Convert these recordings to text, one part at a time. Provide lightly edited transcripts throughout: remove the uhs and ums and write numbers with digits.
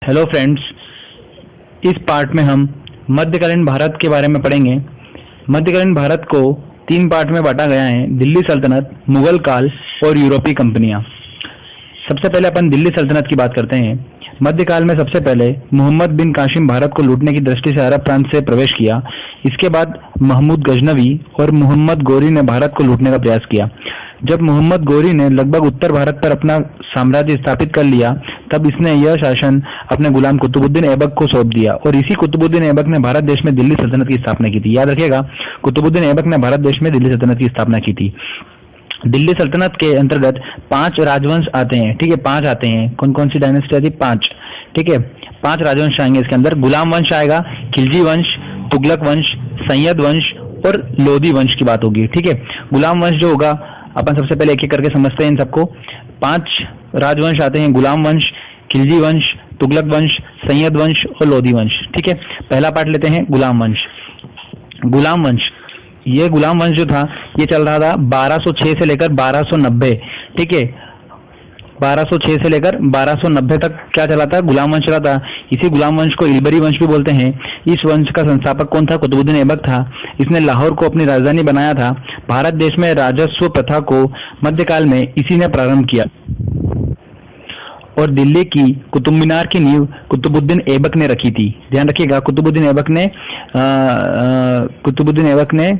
Hello friends, इस part में हम मध्यकालीन भारत के बारे में पढ़ेंगे। मध्यकालीन भारत को तीन पार्ट में बांटा गया है: दिल्ली सल्तनत, मुगल काल और यूरोपीय कंपनियां। सबसे पहले अपन दिल्ली सल्तनत की बात करते हैं। मध्यकाल में सबसे पहले मोहम्मद बिन कासिम भारत को लूटने की दृष्टि से अरब प्रांत से प्रवेश किया। इसके बाद महमूद गजनवी और मोहम्मद गोरी ने भारत को लूटने का प्रयास किया। जब मोहम्मद गोरी ने लगभग उत्तर भारत पर अपना साम्राज्य स्थापित कर लिया, तब इसने यह शासन अपने गुलाम कुतुबुद्दीन ऐबक को सौंप दिया और इसी कुतुबुद्दीन ऐबक ने भारत देश में दिल्ली सल्तनत की स्थापना की थी। याद रखिएगा, कुतुबुद्दीन ऐबक ने भारत देश में दिल्ली सल्तनत की स्थापना की थी। दिल्ली सल्तनत के अंतर्गत 5 राजवंश आते हैं। ठीक है, 5 आते हैं। कौन कौन सी डायनेस्टी आती है? 5। ठीक है, 5 राजवंश आएंगे इसके अंदर। गुलाम वंश आएगा, खिलजी वंश, तुगलक वंश, सैयद वंश और लोधी वंश की बात होगी। ठीक है, गुलाम वंश जो होगा अपन सबसे पहले एक एक करके समझते हैं इन सबको। 5 राजवंश आते हैं: गुलाम वंश, खिलजी वंश, तुगलक वंश, सैयद वंश और लोधी वंश। ठीक है, पहला पार्ट लेते हैं गुलाम वंश। गुलाम वंश, ये गुलाम वंश जो था ये चल रहा था 1206 से लेकर 1290। ठीक है, 1206 से लेकर 1290 तक क्या चला था? गुलाम वंश चला था। इसी गुलाम वंश को इलबरी वंश भी बोलते हैं। इस वंश का संस्थापक कौन था? कुतुबुद्दीन ऐबक था। इसने लाहौर को अपनी राजधानी बनाया था। भारत देश में राजस्व प्रथा को मध्यकाल में इसी ने प्रारंभ किया और दिल्ली की कुतुब मीनार की नींव कुतुबुद्दीन ऐबक ने रखी थी। ध्यान रखिएगा, कुतुबुद्दीन ऐबक ने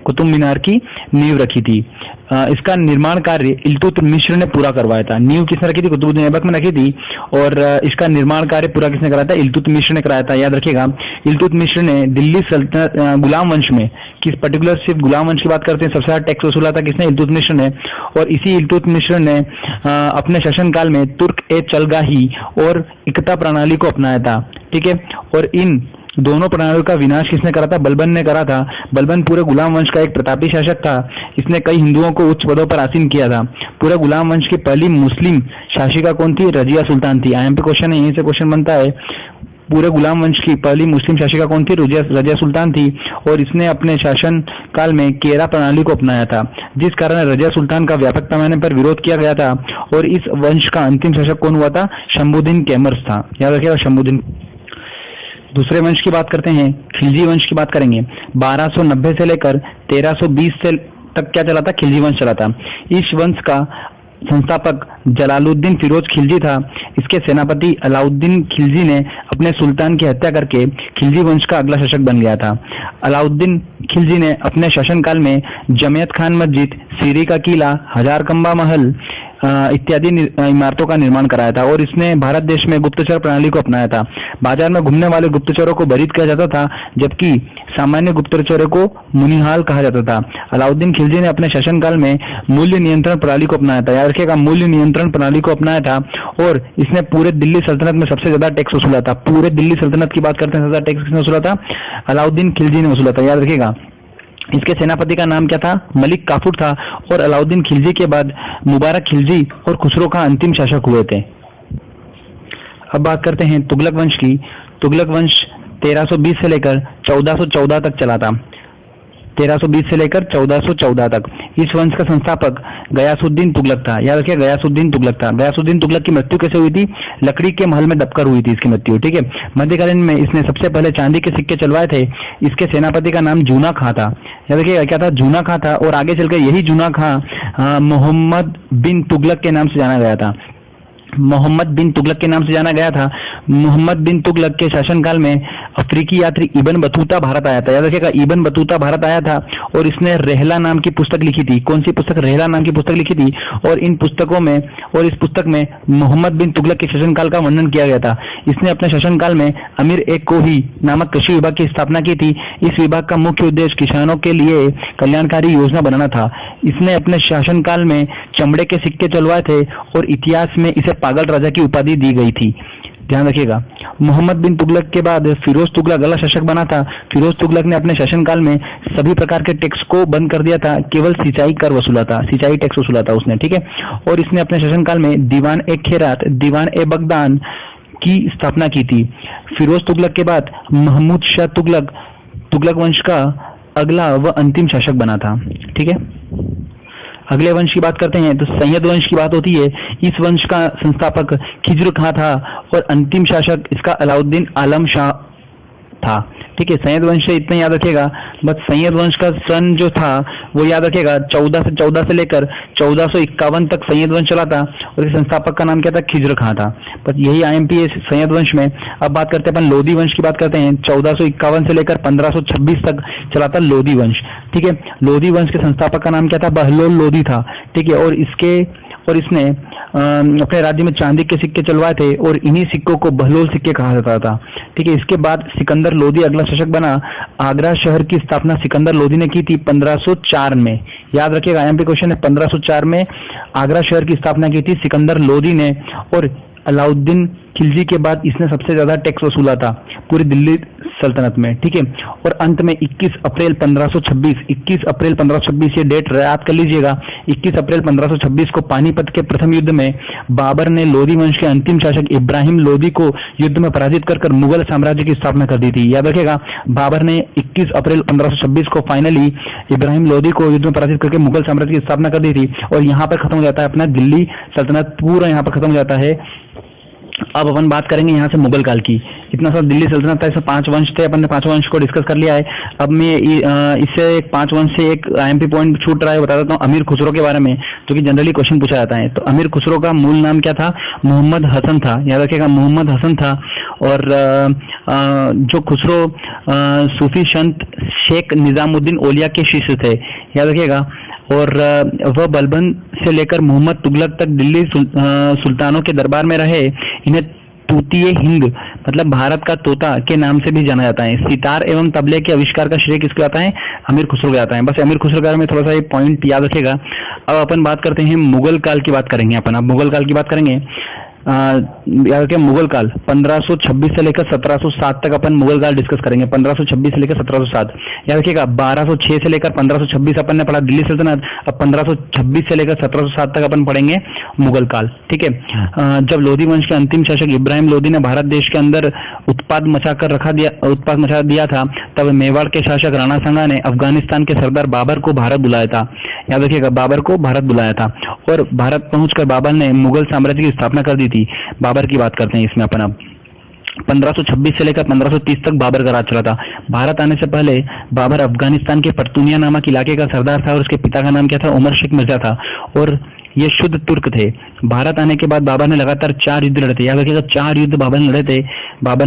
कुतुब मीनार की नींव रखी थी। इसका निर्माण कार्य इल्तुतमिश ने पूरा करवाया था। नींव किसने रखी थी? कुतुबुद्दीन ऐबक ने रखी थी और इसका निर्माण कार्य पूरा किसने कराया था? इल्तुतमिश ने कराया था। याद रखिएगा, इल्तुतमिश ने दिल्ली सल्तनत गुलाम वंश में, किस पर्टिकुलर सिर्फ गुलाम वंश की बात करते हैं, सबसे ज्यादा टैक्स वसूला था किसने? इल्तुतमिश ने। और इसी इल्तुतमिश ने अपने शासनकाल में तुर्क ए चलगाही और इकता प्रणाली को अपनाया था। ठीक है, और इन दोनों प्रणालियों का विनाश किसने करा था? बलबन ने करा था। बलबन पूरे गुलाम वंश का एक प्रतापी शासक था। इसने कई हिंदुओं को उच्च पदों पर आसीन किया था। पूरे गुलाम वंश की पहली मुस्लिम शासिका कौन थी? रजिया सुल्तान थी। आईएमपी क्वेश्चन है, यहीं से क्वेश्चन बनता है। पूरे गुलाम वंश की पहली मुस्लिम शासिका कौन थी? रजिया सुल्तान थी और इसने अपने शासन काल में केरा प्रणाली को अपनाया था, जिस कारण रजिया सुल्तान का व्यापक पैमाने पर विरोध किया गया था। और इस वंश का अंतिम शासक कौन हुआ था? शंभुद्दीन कैमर्स था। याद रखिएगा, शंभुद्दीन। दूसरे वंश की बात करते हैं, खिलजी वंश की बात करेंगे। 1290 से लेकर 1320 से तक क्या चला था? खिलजी वंश चला था। इस वंश का संस्थापक जलालुद्दीन फिरोज खिलजी था। इसके सेनापति अलाउद्दीन खिलजी ने अपने सुल्तान की हत्या करके खिलजी वंश का अगला शासक बन गया था। अलाउद्दीन खिलजी ने अपने शासनकाल में जमियत खान मस्जिद, सीरी का किला, हजारकंबा महल इत्यादि इमारतों का निर्माण कराया था और इसने भारत देश में गुप्तचर प्रणाली को अपनाया था। बाजार में घूमने वाले गुप्तचरों को बरीद किया जाता था, जबकि सामान्य गुप्तचरों को मुनिहाल कहा जाता था। अलाउद्दीन खिलजी ने अपने शासनकाल में मूल्य नियंत्रण प्रणाली को अपनाया था। याद रखिएगा, मूल्य नियंत्रण प्रणाली को अपनाया था और इसने पूरे दिल्ली सल्तनत में सबसे ज्यादा टैक्स वसूला था। पूरे दिल्ली सल्तनत की बात करते हैं, सबसे ज्यादा टैक्स किसने वसूला था? अलाउद्दीन खिलजी ने वसूला था। याद रखिएगा, इसके सेनापति का नाम क्या था? मलिक काफूर था और अलाउद्दीन खिलजी के बाद मुबारक खिलजी और खुसरो का अंतिम शासक हुए थे। अब बात करते हैं तुगलक वंश की। तुगलक वंश 1320 से लेकर 1414 तक चला था। 1320 से लेकर 1414 तक। इस वंश का संस्थापक गयासुद्दीन तुगलक था। याद रखिए, गयासुद्दीन तुगलक था। गयासुद्दीन तुगलक की मृत्यु कैसे हुई थी? लकड़ी के महल में दबकर हुई थी इसकी मृत्यु। ठीक है, मध्यकालीन में इसने सबसे पहले चांदी के सिक्के चलवाए थे। इसके सेनापति का नाम जूना खां था। याद रखिए, क्या था? जूना खां था और आगे चलकर यही जूना खां मोहम्मद बिन तुगलक के नाम से जाना गया था। मोहम्मद बिन तुगलक के नाम से जाना गया था। मोहम्मद बिन तुगलक के शासनकाल में अफ्रीकी यात्री इब्न बतूता भारत आया था। याद रखिएगा, इब्न बतूता भारत आया था और इसने रहला नाम की पुस्तक लिखी थी। कौन सी पुस्तक? रहला नाम की पुस्तक लिखी थी और इन पुस्तकों में और इस पुस्तक में मोहम्मद बिन तुगलक के शासनकाल का वर्णन किया गया था। इसने अपने शासनकाल में अमीर एक कोही नामक कृषि विभाग की स्थापना की थी। इस विभाग का मुख्य उद्देश्य किसानों के लिए कल्याणकारी योजना बनाना था। इसने अपने शासनकाल में चमड़े के सिक्के चलवाए थे और इतिहास में इसे पागल राजा की उपाधि दी गई थी। ध्यान रखिएगा, मोहम्मद बिन तुगलक के बाद फिरोज तुगलक अगला शासक बना था। फिरोज तुगलक ने अपने शासनकाल में सभी प्रकार के टैक्स को बंद कर दिया था। केवल सिंचाई कर वसूला था, सिंचाई टैक्स वसूला था उसने। ठीक है, और इसने अपने शासनकाल में दीवान ए खेरात, दीवान ए बगदान की स्थापना की थी। फिरोज तुगलक के बाद महमूद शाह तुगलक तुगलक वंश का अगला व अंतिम शासक बना था। ठीक है, अगले वंश की बात करते हैं तो सैयद वंश की बात होती है। इस वंश का संस्थापक खिज्र खां था और अंतिम शासक इसका अलाउद्दीन आलम शाह था। ठीक है, सैयद वंश से इतना याद रखिएगा। बस सैयद वंश का सन जो था वो याद रखिएगा, 14 से लेकर 1451 तक सैयद वंश चला था और इस संस्थापक का नाम क्या था? खिज्र खां था। बस यही आईएमपी है सैयद वंश में। अब बात करते हैं अपन लोधी वंश की बात करते हैं। 1451 से लेकर 1526 तक चला था लोधी वंश। ठीक है, लोधी वंश के संस्थापक का नाम क्या था? बहलोल लोधी था। ठीक है, और इसने अपने राज्य में चांदी के सिक्के चलवाए थे और इन्हीं सिक्कों को बहलोल सिक्के कहा जाता था। ठीक है, इसके बाद सिकंदर लोधी अगला शासक बना। आगरा शहर की स्थापना सिकंदर लोधी ने की थी 1504 में। याद रखिएगा, आईएमपी क्वेश्चन है। 1504 में आगरा शहर की स्थापना की थी सिकंदर लोधी ने और अलाउद्दीन खिलजी के बाद इसने सबसे ज्यादा टैक्स वसूला था पूरी दिल्ली सल्तनत में। ठीक है, और अंत में 21 अप्रैल 1526 ये डेट याद कर लीजिएगा। 21 अप्रैल 1526 को पानीपत के प्रथम युद्ध में बाबर ने लोधी वंश के अंतिम शासक इब्राहिम लोधी को युद्ध में पराजित कर मुगल साम्राज्य की स्थापना कर दी थी। याद रखिएगा, बाबर ने 21 अप्रैल 1526 को फाइनली इब्राहिम लोधी को युद्ध में पराजित करके मुगल साम्राज्य की स्थापना कर दी थी और यहाँ पर खत्म हो जाता है अपना दिल्ली सल्तनत, पूरा यहाँ पर खत्म हो जाता है। अब अपन बात करेंगे यहाँ से मुगल काल की। इतना सा दिल्ली सल्तनत था, इसमें 5 वंश थे, अपन ने 5 वंश को डिस्कस कर लिया है। अब मैं इससे 5 वंश से एक आईएमपी पॉइंट छूट रहा है, बता देता हूँ अमीर खुसरो के बारे में, जो कि जनरली क्वेश्चन पूछा जाता है। तो अमीर खुसरो का मूल नाम क्या था? मोहम्मद हसन था। याद रखिएगा, मोहम्मद हसन था। और जो खुसरो सूफी संत शेख निजामुद्दीन औलिया के शिष्य थे। याद रखिएगा, और वह बलबन से लेकर मोहम्मद तुगलक तक दिल्ली सुल्तानों के दरबार में रहे। इन्हें तूतीय हिंद मतलब भारत का तोता के नाम से भी जाना जाता है। सितार एवं तबले के आविष्कार का श्रेय किसको आता है? अमीर खुसरो को आता है। बस अमीर खुसरो के बारे में थोड़ा सा ये पॉइंट याद रखिएगा। अब अपन बात करते हैं मुगल काल की बात करेंगे अपन। अब मुगल काल की बात करेंगे। याद रखिए, मुगल काल 1526 से लेकर 1707 तक अपन मुगल काल डिस्कस करेंगे। 1526 से लेकर 1707। याद रखिएगा, 1206 से लेकर 1526 अपन ने पढ़ा दिल्ली सल्तनत। अब 1526 से लेकर 1707 तक अपन पढ़ेंगे मुगल काल। ठीक है, जब लोधी वंश के अंतिम शासक इब्राहिम लोधी ने भारत देश के अंदर उत्पाद मचा दिया था, तब मेवाड़ के शासक राणा सांगा ने अफगानिस्तान के सरदार बाबर को भारत बुलाया था। याद रखिएगा, बाबर को भारत बुलाया था और भारत पहुंचकर बाबर ने मुगल साम्राज्य की स्थापना कर दी थी। बाबर की बात करते हैं इसमें अपन। अब 1526 से लेकर 1530 तक बाबर का राज चला था। भारत आने से पहले बाबर अफगानिस्तान के पख्तूनिया नामक इलाके का सरदार था और उसके पिता का नाम क्या था? उमर शेख मिर्जा था और ये शुद्ध तुर्क थे। भारत आने के बाद बाबर ने लगातार 4 युद्ध लड़े थे। याद रखिएगा, 4 युद्ध बाबर ने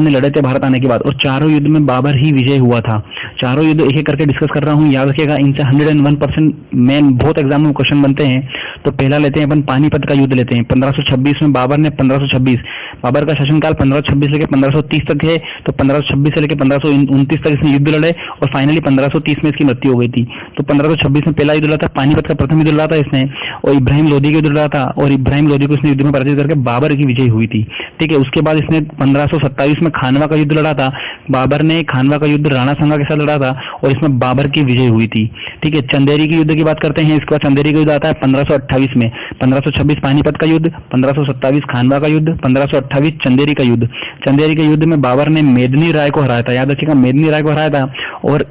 लड़े थे भारत आने के बाद, और चारों युद्ध में बाबर ही विजय हुआ था। चारों युद्ध एक एक करके डिस्कस कर रहा हूँ, याद रखिएगा। इनसे 101% मेन बहुत एग्जाम में क्वेश्चन बनते हैं। तो पहला लेते हैं अपन पानीपत का युद्ध लेते हैं। 1526 में बाबर का शासनकाल 1526 लेकर 1530 तक है। तो 1526 से लेकर 1529 तक इसने युद्ध लड़े और फाइनली 1530 में इसकी मृत्यु हो गई थी। तो 1526 में पहला युद्ध लड़ा था, पानीपत का प्रथम युद्ध लड़ा था इसने, और इब्राहिम लोधी के युद्ध लड़ा था और इब्राहिम लोधी को इसने युद्ध में पराजित करके बाबर की विजय हुई थी। ठीक है, उसके बाद इसने 1527 में खानवा का युद्ध लड़ा था। बाबर ने खानवा का युद्ध राणा सांगा के साथ लड़ा था और इसमें बाबर की विजय हुई थी। ठीक है, चंदेरी के युद्ध की बात करते हैं। इसके बाद चंदेरी का युद्ध आता है 1528 में। 1526 पानीपत का युद्ध, 1527 खानवा का युद्ध, 1528 चंदेरी का युद्ध। चंदेरी के युद्ध में बाबर ने मेदिनी राय को हराया था। याद रखिएगा, मेदिनी राय को हराया था और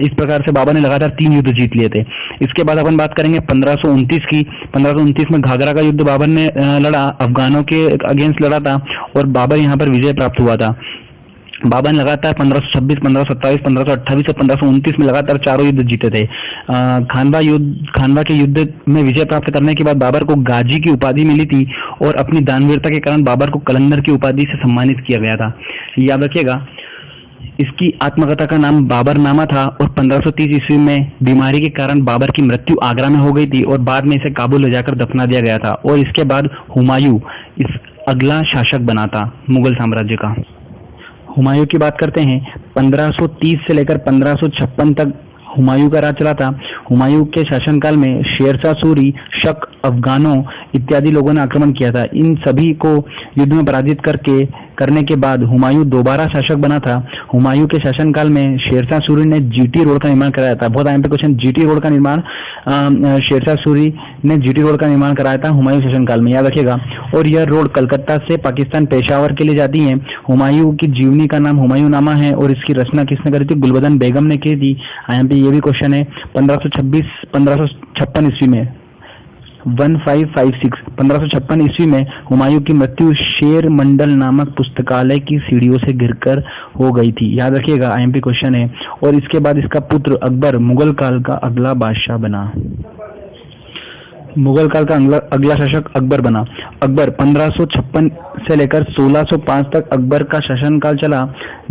इस प्रकार से बाबर ने लगातार 3 युद्ध जीत लिए थे। इसके बाद अपन बात करेंगे 1529 की। 1529 में घाघरा का युद्ध बाबर ने लड़ा, अफगानों के अगेंस्ट लड़ा था और बाबर यहाँ पर विजय प्राप्त हुआ था। बाबर ने लगातार 1526, 1527, 1528 और 1529 में लगातार 4 युद्ध जीते थे। खानवा के युद्ध में विजय प्राप्त करने के बाद बाबर को गाजी की उपाधि मिली थी और अपनी दानवीरता के कारण बाबर को कलंदर की उपाधि से सम्मानित किया गया था। याद रखिएगा, इसकी आत्मकथा का नाम बाबरनामा था और 1530 ईस्वी में बीमारी के कारण बाबर की मृत्यु आगरा में हो गई थी और बाद में इसे काबुल ले जाकर दफना दिया गया था। और इसके बाद हुमायूं इस अगला शासक बना था मुगल साम्राज्य का। हुमायूं की बात करते हैं। 1530 से लेकर 1556 तक हुमायूं का राज चला था। हुमायूं के शासनकाल में शेरशाह सूरी, शक, अफगानों इत्यादि लोगों ने आक्रमण किया था। इन सभी को युद्ध में पराजित करने के बाद हुमायूं दोबारा शासक बना था। हुमायूं के शासनकाल में शेरशाह सूरी ने जीटी रोड का निर्माण कराया था। बहुत आम पे क्वेश्चन, जीटी रोड का निर्माण शेरशाह सूरी ने जीटी रोड का निर्माण कराया था हुमायूं शासनकाल में। याद रखिएगा, और यह रोड कलकत्ता से पाकिस्तान पेशावर के लिए जाती है। हुमायूं की जीवनी का नाम हुमायूंनामा है और इसकी रचना किसने करी थी? गुलबदन बेगम ने की थी। यहाँ पे ये भी क्वेश्चन है। 1556 ईस्वी में 1556 ईस्वी में हुमायूं की मृत्यु शेर मंडल नामक पुस्तकालय की सीढ़ियों से गिरकर हो गई थी। याद रखिएगा, आईएमपी क्वेश्चन है। और इसके बाद इसका पुत्र अकबर मुगल काल का अगला बादशाह बना। मुगल काल का अगला शासक अकबर बना। अकबर 1556 से लेकर 1605 तक अकबर का शासनकाल चला।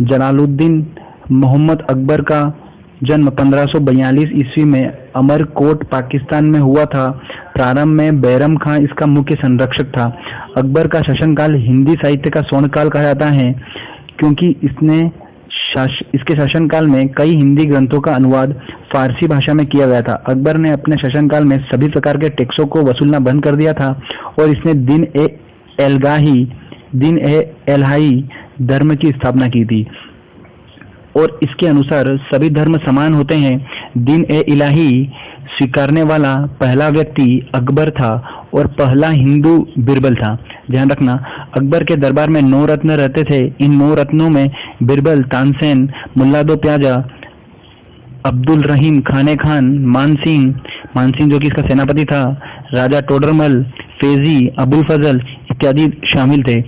जलालुद्दीन मोहम्मद अकबर का जन्म 1542 ईस्वी में अमरकोट पाकिस्तान में हुआ था। प्रारंभ में बैरम खां इसका मुख्य संरक्षक था। अकबर का शासनकाल हिंदी साहित्य का स्वर्णकाल कहा जाता है क्योंकि इसके शासनकाल में कई हिंदी ग्रंथों का अनुवाद फारसी भाषा में किया गया था। अकबर ने अपने शासनकाल में सभी प्रकार के टैक्सों को वसूलना बंद कर दिया था और इसने दिन ए एलहाई धर्म की स्थापना की थी और इसके अनुसार सभी धर्म समान होते हैं। दिन ए इलाही स्वीकारने वाला पहला व्यक्ति अकबर था और पहला हिंदू बिरबल था। ध्यान रखना, अकबर के दरबार में 9 रत्न रहते थे। इन 9 रत्नों में बिरबल, तानसेन, मुल्ला दो प्याजा, अब्दुल रहीम खाने खान, मानसिंह जो कि इसका सेनापति था, राजा टोडरमल, फेजी, अबुल फजल इत्यादि शामिल थे।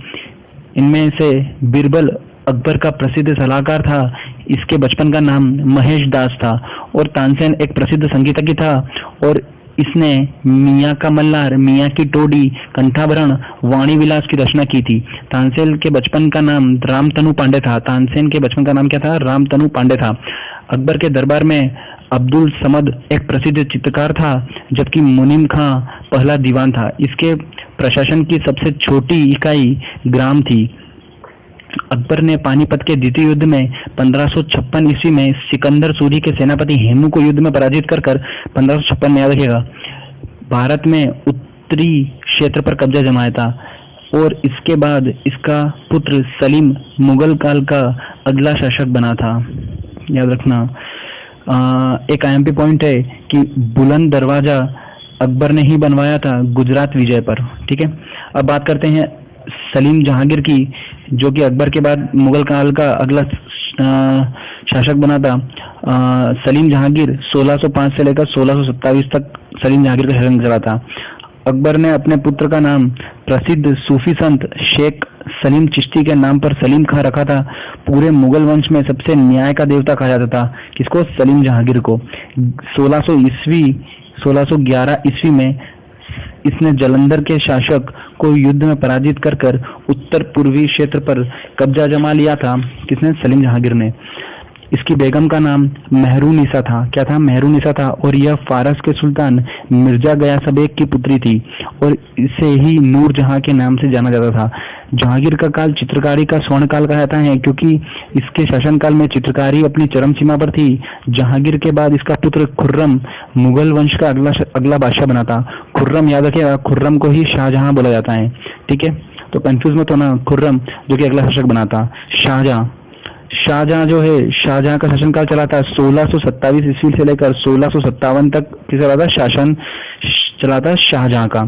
इनमें से बिरबल अकबर का प्रसिद्ध सलाहकार था। इसके बचपन का नाम महेश दास था। और तानसेन एक प्रसिद्ध संगीतज्ञ था और इसने मियाँ का मल्हार, मियाँ की टोडी, कंठाभरण, वाणी विलास की रचना की थी। तानसेन के बचपन का नाम रामतनु पांडे था। रामतनु पांडे था। अकबर के दरबार में अब्दुल समद एक प्रसिद्ध चित्रकार था, जबकि मुनीम खां पहला दीवान था। इसके प्रशासन की सबसे छोटी इकाई ग्राम थी। अकबर ने पानीपत के द्वितीय युद्ध में 1556 ईस्वी में सिकंदर सूरी के सेनापति हेमू को युद्ध में पराजित कर 1556 में, याद रखिएगा, भारत में उत्तरी क्षेत्र पर कब्जा जमाया था। और इसके बाद इसका पुत्र सलीम मुगल काल का अगला शासक बना था। याद रखना, एक आईएमपी पॉइंट है कि बुलंद दरवाजा अकबर ने ही बनवाया था गुजरात विजय पर। ठीक है, अब बात करते हैं सलीम जहांगीर की, जो कि अकबर के बाद मुगल काल का अगला शासक बना था। सलीम जहांगीर 1605 से लेकर 1627 तक सलीम जहांगीर का शासन चला था। अकबर ने अपने पुत्र का नाम प्रसिद्ध सूफी संत शेख सलीम चिश्ती के नाम पर सलीम खां रखा था। पूरे मुगल वंश में सबसे न्याय का देवता कहा जाता था। किसको? सलीम जहांगीर को। 1611 ईस्वी में इसने जलंधर के शासक को युद्ध में पराजित कर उत्तर पूर्वी क्षेत्र पर कब्जा जमा लिया था। किसने? सलीम जहांगीर ने। इसकी बेगम का नाम मेहरुनिसा था। क्या था? मेहरुनिसा था। और यह फारस के सुल्तान मिर्जा गयास बेग की पुत्री थी और इसे ही नूर जहां के नाम से जाना जाता था। जहांगीर का काल चित्रकारी का स्वर्ण काल कहा जाता है क्योंकि इसके शासनकाल में चित्रकारी अपनी चरम सीमा पर थी। जहांगीर के बाद इसका पुत्र खुर्रम मुगल वंश का अगला बादशाह बना था। खुर्रम, याद रखिएगा, खुर्रम को ही शाहजहां बोला जाता है। ठीक है, तो कंफ्यूज मत होना। खुर्रम जो कि अगला शासक बना था। शाहजहां जो है, शाहजहां का शासनकाल चला था 1627 ईस्वी से लेकर 1657 तक। किस चला था? शासन चला था शाहजहां का।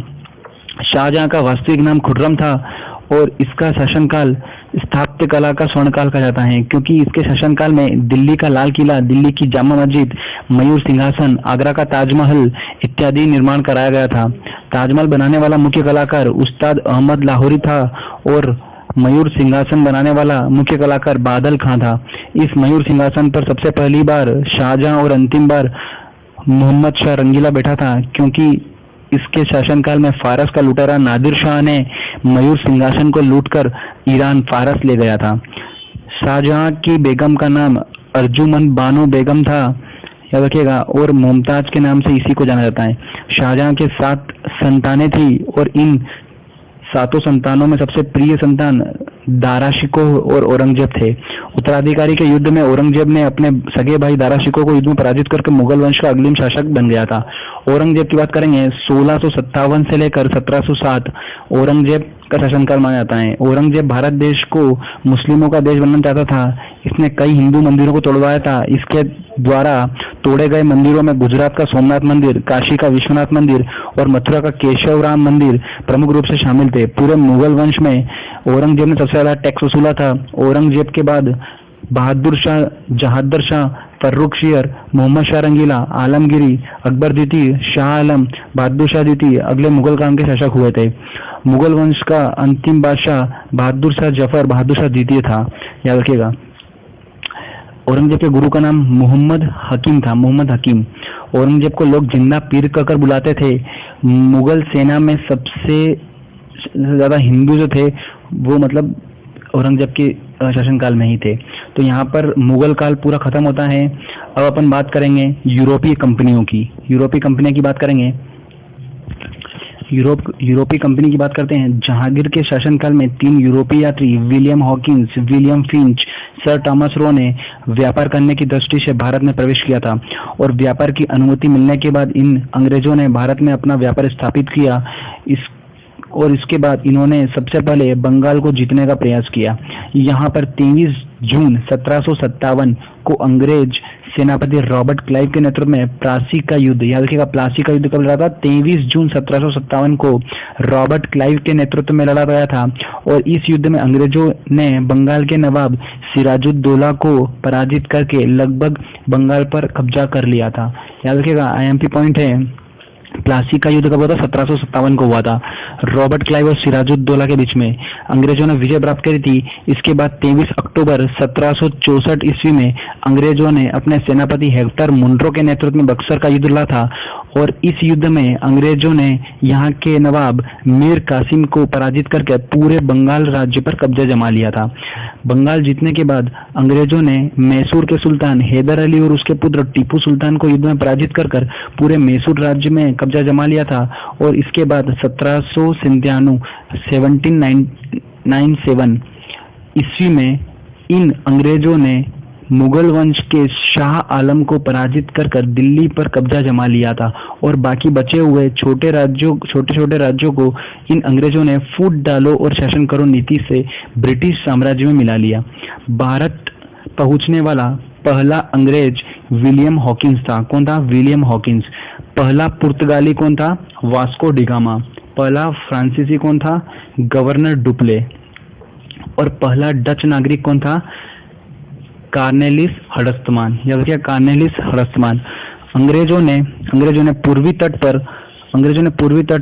शाहजहां का वास्तविक नाम खुर्रम था और इसका शासनकाल स्थापत्य कला का स्वर्णकाल कहा जाता है क्योंकि इसके शासनकाल में दिल्ली का लाल किला, दिल्ली की जामा मस्जिद, मयूर सिंहासन, आगरा का ताजमहल इत्यादि निर्माण कराया गया था। ताजमहल बनाने वाला मुख्य कलाकार उस्ताद अहमद लाहौरी था और मयूर सिंहासन बनाने वाला मुख्य कलाकार बादल खां था। इस मयूर सिंहासन पर सबसे पहली बार शाहजहां और अंतिम बार मोहम्मद शाह रंगीला बैठा था क्योंकि इसके शासनकाल में फारस का लुटेरा नादिर शाह ने मयूर सिंहासन को लूटकर ईरान फारस ले गया था। शाहजहां की बेगम का नाम अर्जुमन बानो बेगम था, याद रखिएगा, और मुमताज के नाम से इसी को जाना जाता है। शाहजहां के 7 संतानें थी और इन 7 संतानों में सबसे प्रिय संतान दारा शिकोह और औरंगजेब थे। उत्तराधिकारी के युद्ध में औरंगजेब ने अपने सगे भाई दारा शिकोह को युद्ध में पराजित करके मुगल वंश का अग्रिम शासक बन गया था। औरंगजेब की बात करेंगे 1657 से लेकर 1707 औरंगजेब का शासनकाल माना जाता है। औरंगजेब भारत देश को मुस्लिमों का देश बनना चाहता था। इसने कई हिंदू मंदिरों को तोड़वाया था। इसके द्वारा तोड़े गए मंदिरों में गुजरात का सोमनाथ मंदिर, काशी का विश्वनाथ मंदिर और मथुरा का केशव राम मंदिर प्रमुख रूप से शामिल थे। पूरे मुगल वंश में औरंगजेब ने सबसे ज्यादा टैक्स वसूला था। औरंगजेब के बाद बहादुर शाह, जहादर शाह, फर्रुख शियर, मोहम्मद शाह रंगीला, आलमगिरी, अकबर द्वितीय, शाह आलम, बहादुर शाह द्वितीय अगले मुगल काल के शासक हुए थे। मुगल वंश का अंतिम बादशाह बहादुर शाह जफर बहादुर शाह द्वितीय था, याद रखिएगा। औरंगजेब के गुरु का नाम मोहम्मद हकीम था, मोहम्मद हकीम। औरंगजेब को लोग जिंदा पीर कहकर बुलाते थे। मुगल सेना में सबसे ज्यादा हिंदू जो थे वो मतलब औरंगजेब के शासनकाल में ही थे। तो यहाँ पर मुगल काल पूरा खत्म होता है। अब अपन बात करेंगे यूरोपीय कंपनियों की। यूरोपीय कंपनियों की बात करेंगे। यूरोपीय कंपनी की बात करते हैं। जहांगीर के शासनकाल में 3 यूरोपीय यात्री William Hawkins, William Finch, sir Thomas Roe ने व्यापार करने की दृष्टि से भारत में प्रवेश किया था और व्यापार की अनुमति मिलने के बाद इन अंग्रेजों ने भारत में अपना व्यापार स्थापित किया। इसके बाद इन्होंने सबसे पहले बंगाल को जीतने का प्रयास किया। यहाँ पर 23 जून 1757 को अंग्रेज सेनापति रॉबर्ट क्लाइव के नेतृत्व में प्लासी का युद्ध, याद रखिएगा प्लासी का युद्ध कब लड़ा था? 23 जून 1757 को रॉबर्ट क्लाइव के नेतृत्व में लड़ा गया था और इस युद्ध में अंग्रेजों ने बंगाल के नवाब सिराजुद्दौला को पराजित करके लगभग बंगाल पर कब्जा कर लिया था। याद रखिएगा, आईएमपी पॉइंट है। प्लासी का युद्ध कब हुआ था? 1757 को हुआ था। रॉबर्ट क्लाइव और सिराजुद्दौला के बीच में अंग्रेजों ने विजय प्राप्त करी थी। इसके बाद 23 अक्टूबर 1764 ईस्वी में अंग्रेजों ने अपने सेनापति हेक्टर मुनरो के नेतृत्व में बक्सर का युद्ध लड़ा था और इस युद्ध में अंग्रेजों ने यहाँ के नवाब मीर कासिम को पराजित करके पूरे बंगाल राज्य पर कब्जा जमा लिया था। बंगाल जीतने के बाद अंग्रेजों ने मैसूर के सुल्तान हैदर अली और उसके पुत्र टीपू सुल्तान को युद्ध में पराजित कर पूरे मैसूर राज्य में कब्जा जमा लिया था और इसके बाद 1797 ईस्वी में इन अंग्रेजों ने मुगल वंश के शाह आलम को पराजित कर दिल्ली पर कब्जा जमा लिया था और बाकी बचे हुए छोटे छोटे राज्यों को इन अंग्रेजों ने फूट डालो और शासन करो नीति से ब्रिटिश साम्राज्य में मिला लिया। भारत पहुंचने वाला पहला अंग्रेज विलियम हॉकिंस था। कौन था? William Hawkins. पहला पुर्तगाली कौन था? Vasco da Gama. पहला फ्रांसीसी कौन था? Governor Dupleix. और पहला डच नागरिक कौन था? कार्नेलिस हडस्तमान। याद रखिए, कार्नेलिस हडस्तमान। अंग्रेजों ने पूर्वी तट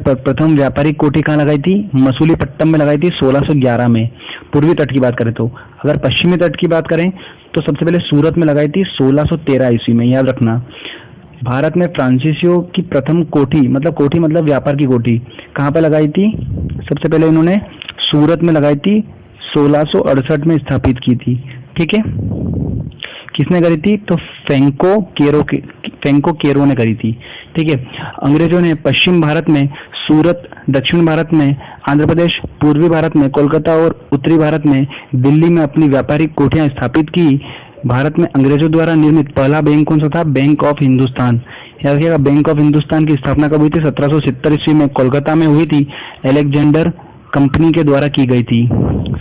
पर प्रथम व्यापारिक कोठी कहाँ लगाई थी? मसूलीपट्टम में लगाई थी 1611 में। पूर्वी तट की बात करें तो अगर पश्चिमी तट की बात करें तो सबसे पहले सूरत में लगाई थी 1613 ईस्वी में। याद रखना, भारत में फ्रांसीसियों की प्रथम कोठी मतलब व्यापार की कोठी कहाँ पे लगाई थी? सबसे पहले इन्होंने सूरत में लगाई थी, 1668 में स्थापित की थी। ठीक है, किसने करी थी? तो फेंको केरो ने करी थी। ठीक है, अंग्रेजों ने पश्चिम भारत में सूरत, दक्षिण भारत में आंध्र प्रदेश, पूर्वी भारत में कोलकाता और उत्तरी भारत में दिल्ली में अपनी व्यापारिक कोठियां स्थापित की। भारत में अंग्रेजों द्वारा निर्मित पहला बैंक कौन सा था? Bank of Hindustan. याद रखिएगा, बैंक ऑफ हिंदुस्तान की स्थापना कब हुई थी? 1770 ईस्वी में कोलकाता में हुई थी। अलेक्जेंडर कंपनी के द्वारा की गई थी।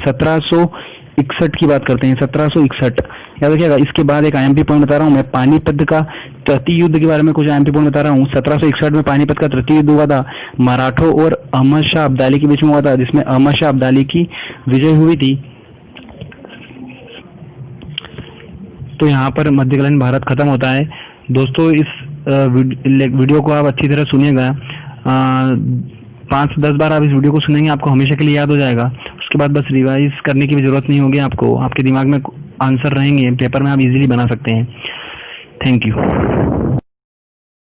1761 की बात करते हैं, 1761। याद रखिएगा। इसके बाद एक आईएमपी पॉइंट बता रहा हूँ मैं, पानीपत का तृतीय युद्ध के बारे में कुछ आईएमपी पॉइंट बता रहा हूँ। 1761 में पानीपत का तृतीय युद्ध हुआ था। मराठों और अहमद शाह अब्दाली के बीच में हुआ था, जिसमें अहमद शाह अब्दाली की विजय हुई थी। तो यहाँ पर मध्यकालीन भारत खत्म होता है। दोस्तों, इस वीडियो को आप अच्छी तरह सुनिएगा। 5 से 10 बार आप इस वीडियो को सुनेंगे, आपको हमेशा के लिए याद हो जाएगा। उसके बाद बस रिवाइज करने की भी जरूरत नहीं होगी आपको, आपके दिमाग में आंसर रहेंगे, पेपर में आप इजीली बना सकते हैं। Thank you.